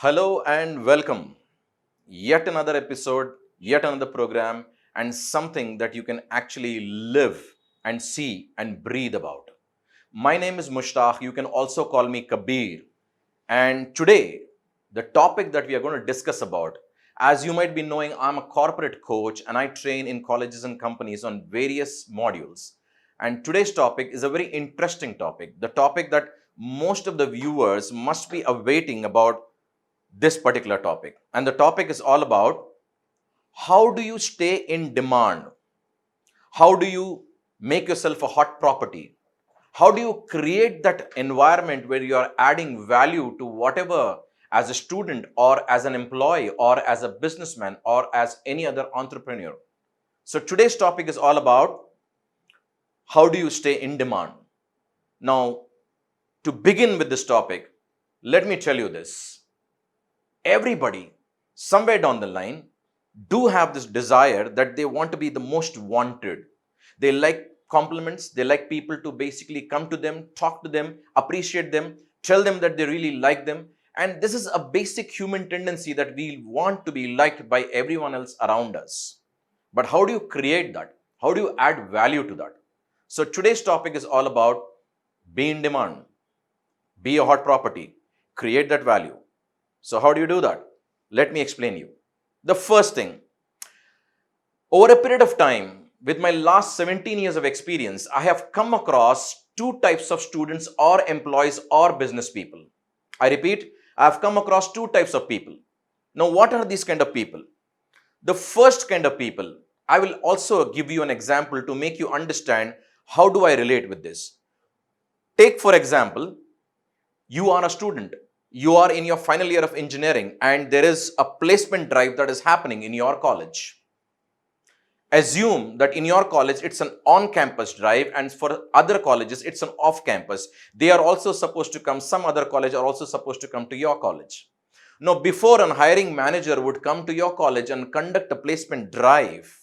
Hello and welcome. Yet another episode, yet another program, and something that you can actually live and see and breathe about. My name is Mushtaq. You can also call me Kabir. And today, the topic that we are going to discuss about, as you might be knowing, I'm a corporate coach and I train in colleges and companies on various modules. And today's topic is a very interesting topic, the topic that most of the viewers must be awaiting about this particular topic. And the topic is all about how do you stay in demand? How do you make yourself a hot property? How do you create that environment where you are adding value to whatever, as a student or as an employee or as a businessman or as any other entrepreneur? So today's topic is all about how do you stay in demand? Now, to begin with this topic, let me tell you this. Everybody, somewhere down the line, do have this desire that they want to be the most wanted. They like compliments. They like people to basically come to them, talk to them, appreciate them, tell them that they really like them. And this is a basic human tendency that we want to be liked by everyone else around us. But how do you create that? How do you add value to that? So today's topic is all about be in demand, be a hot property, create that value. So how do you do that? Let me explain you. The first thing, over a period of time, with my last 17 years of experience, I have come across two types of students or employees or business people. I repeat, I have come across two types of people. Now, what are these kind of people? The first kind of people, I will also give you an example to make you understand how do I relate with this. Take, for example, you are a student. You are in your final year of engineering and there is a placement drive that is happening in your college. Assume that in your college, it's an on-campus drive and for other colleges, it's an off-campus. They are also supposed to come, some other college are also supposed to come to your college. Now, before a hiring manager would come to your college and conduct a placement drive,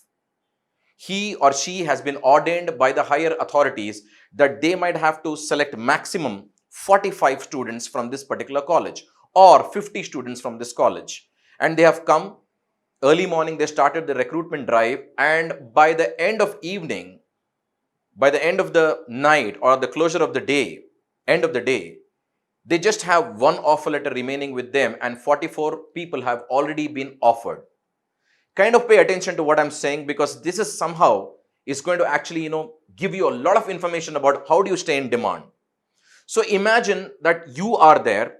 he or she has been ordained by the higher authorities that they might have to select maximum 45 students from this particular college or 50 students from this college. And they have come early morning, they started the recruitment drive, and by the end of evening, by the end of the night or the closure of the day, end of the day, they just have one offer letter remaining with them and 44 people have already been offered. Kind of pay attention to what I'm saying because this is somehow is going to actually, give you a lot of information about how do you stay in demand. So imagine that you are there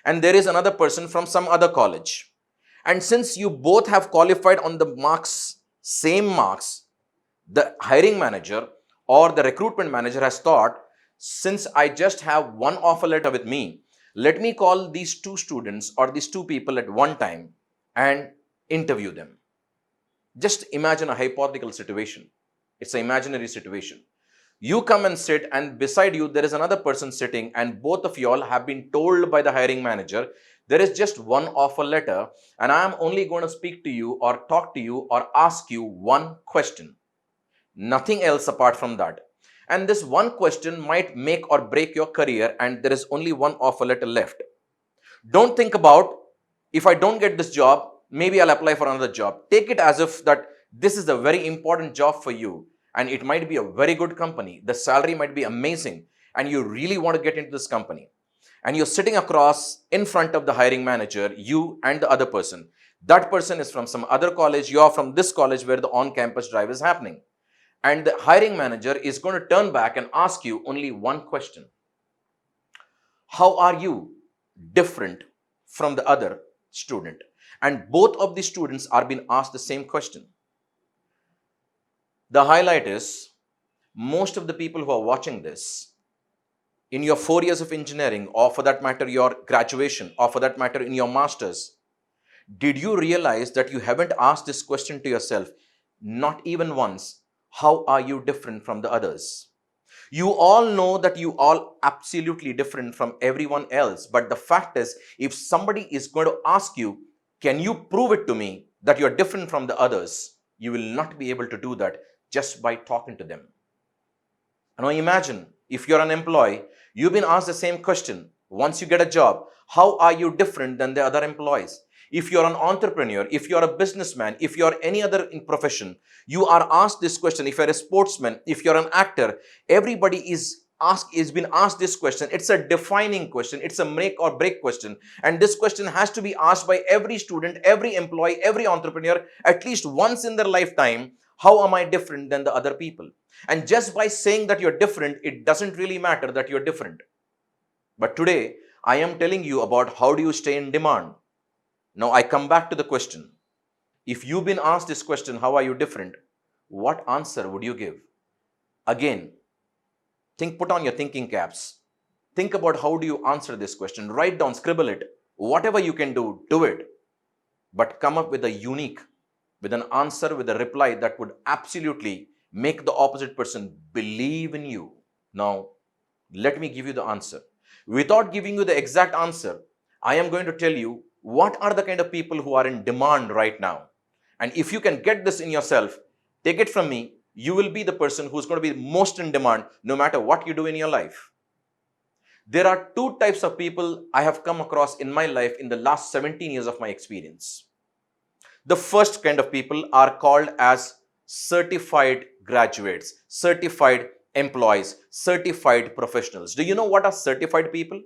and there is another person from some other college. And since you both have qualified on the marks, same marks, the hiring manager or the recruitment manager has thought, since I just have one offer letter with me, let me call these two students or these two people at one time and interview them. Just imagine a hypothetical situation. It's an imaginary situation. You come and sit and beside you, there is another person sitting and both of you all have been told by the hiring manager, there is just one offer letter and I am only going to speak to you or talk to you or ask you one question. Nothing else apart from that. And this one question might make or break your career and there is only one offer letter left. Don't think about, if I don't get this job, maybe I'll apply for another job. Take it as if that this is a very important job for you. And it might be a very good company. The salary might be amazing. And you really want to get into this company. And you're sitting across in front of the hiring manager, you and the other person. That person is from some other college. You are from this college where the on-campus drive is happening. And the hiring manager is going to turn back and ask you only one question. How are you different from the other student? And both of the students are being asked the same question. The highlight is, most of the people who are watching this, in your 4 years of engineering, or for that matter, your graduation, or for that matter, in your master's, did you realize that you haven't asked this question to yourself, not even once, how are you different from the others? You all know that you all absolutely different from everyone else. But the fact is, if somebody is going to ask you, can you prove it to me that you're different from the others? You will not be able to do that just by talking to them. Now imagine if you're an employee, you've been asked the same question. Once you get a job, how are you different than the other employees? If you're an entrepreneur, if you're a businessman, if you're any other in profession, you are asked this question. If you're a sportsman, if you're an actor, everybody is been asked this question. It's a defining question. It's a make or break question. And this question has to be asked by every student, every employee, every entrepreneur, at least once in their lifetime. How am I different than the other people? And just by saying that you're different, it doesn't really matter that you're different. But today, I am telling you about how do you stay in demand. Now, I come back to the question. If you've been asked this question, how are you different? What answer would you give? Again, put on your thinking caps. Think about how do you answer this question. Write down, scribble it. Whatever you can do, do it. But come up with with an answer, with a reply that would absolutely make the opposite person believe in you. Now, let me give you the answer. Without giving you the exact answer, I am going to tell you what are the kind of people who are in demand right now. And if you can get this in yourself, take it from me, you will be the person who's going to be most in demand no matter what you do in your life. There are two types of people I have come across in my life in the last 17 years of my experience. The first kind of people are called as certified graduates, certified employees, certified professionals. Do you know what are certified people?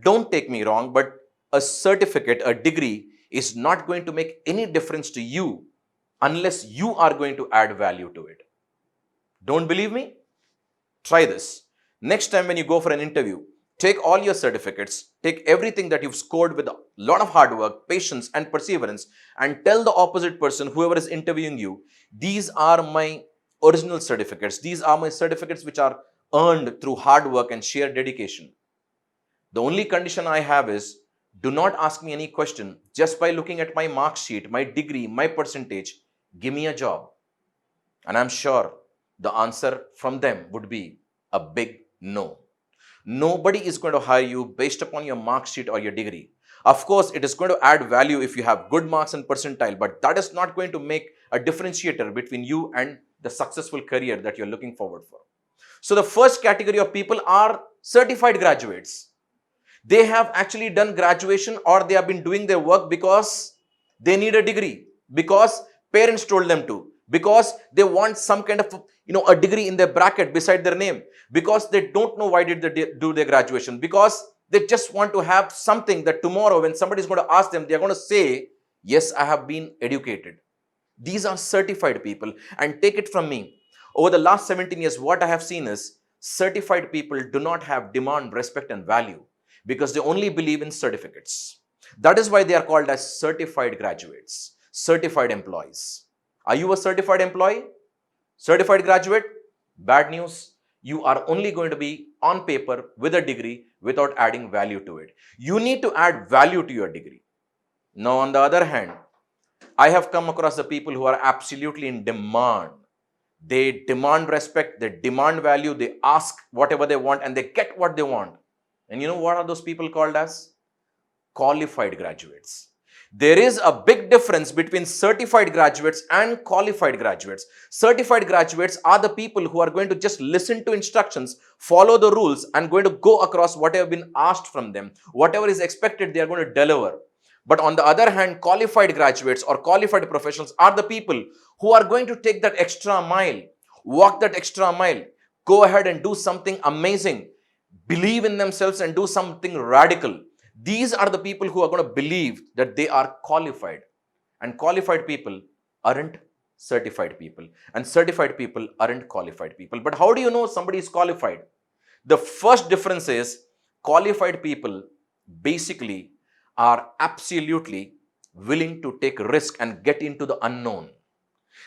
Don't take me wrong, but a certificate, a degree is not going to make any difference to you unless you are going to add value to it. Don't believe me? Try this. Next time when you go for an interview, take all your certificates, take everything that you've scored with a lot of hard work, patience and perseverance, and tell the opposite person, whoever is interviewing you, these are my original certificates. These are my certificates which are earned through hard work and sheer dedication. The only condition I have is, do not ask me any question. Just by looking at my mark sheet, my degree, my percentage, give me a job. And I'm sure the answer from them would be a big no. Nobody is going to hire you based upon your mark sheet or your degree. Of course, it is going to add value if you have good marks and percentile, but that is not going to make a differentiator between you and the successful career that you're looking forward for. So the first category of people are certified graduates. They have actually done graduation or they have been doing their work because they need a degree, because parents told them to, because they want some kind of a degree in their bracket beside their name, because they don't know why did they do their graduation, because they just want to have something that tomorrow when somebody is going to ask them, they are going to say, yes, I have been educated. These are certified people. And take it from me, over the last 17 years, what I have seen is certified people do not have demand, respect and value because they only believe in certificates. That is why they are called as certified graduates, certified employees. Are you a certified employee? Certified graduate? Bad news. You are only going to be on paper with a degree without adding value to it. You need to add value to your degree. Now, on the other hand, I have come across the people who are absolutely in demand. They demand respect, they demand value, they ask whatever they want and they get what they want. And you know what are those people called as? Qualified graduates. There is a big difference between certified graduates and qualified graduates. Certified graduates are the people who are going to just listen to instructions, follow the rules, and going to go across whatever has been asked from them. Whatever is expected, they are going to deliver. But on the other hand, qualified graduates or qualified professionals are the people who are going to take that extra mile, walk that extra mile, go ahead and do something amazing, believe in themselves and do something radical. These are the people who are going to believe that they are qualified. And qualified people aren't certified people. And certified people aren't qualified people. But how do you know somebody is qualified? The first difference is qualified people basically are absolutely willing to take risk and get into the unknown.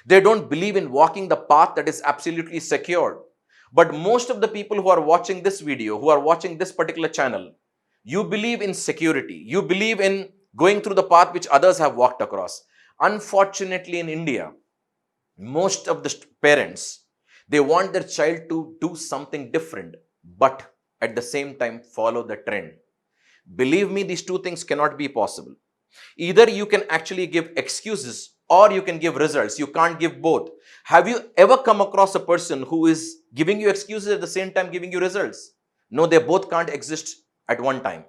They don't believe in walking the path that is absolutely secured. But most of the people who are watching this video, who are watching this particular channel, you believe in security. You believe in going through the path which others have walked across. Unfortunately, in India, most of the parents, they want their child to do something different, but at the same time follow the trend. Believe me, these two things cannot be possible. Either you can actually give excuses or you can give results. You can't give both. Have you ever come across a person who is giving you excuses at the same time giving you results? No, they both can't exist at one time.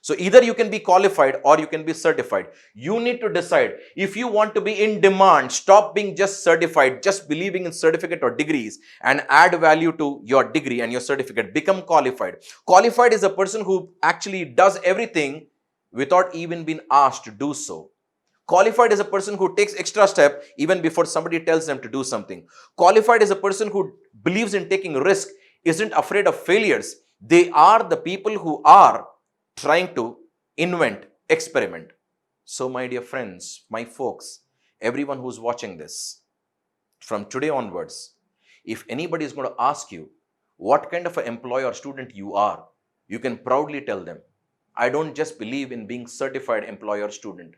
So either you can be qualified or you can be certified. You need to decide. If you want to be in demand, stop being just certified, just believing in certificate or degrees, and add value to your degree and your certificate. Become qualified. Qualified is a person who actually does everything without even being asked to do so. Qualified is a person who takes extra step even before somebody tells them to do something. Qualified is a person who believes in taking risk, isn't afraid of failures. They are the people who are trying to invent, experiment. So, my dear friends, my folks, everyone who's watching this, from today onwards, if anybody is going to ask you what kind of an employee or student you are, you can proudly tell them, I don't just believe in being certified employee or student.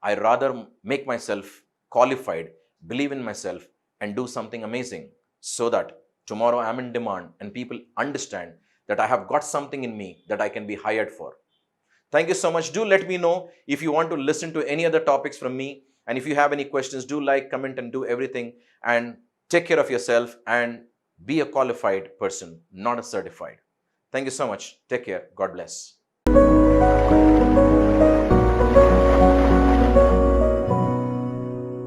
I rather make myself qualified, believe in myself, and do something amazing so that tomorrow I'm in demand and people understand that I have got something in me that I can be hired for. Thank you so much. Do let me know if you want to listen to any other topics from me. And if you have any questions, do like, comment, and do everything. And take care of yourself and be a qualified person, not a certified. Thank you so much. Take care. God bless.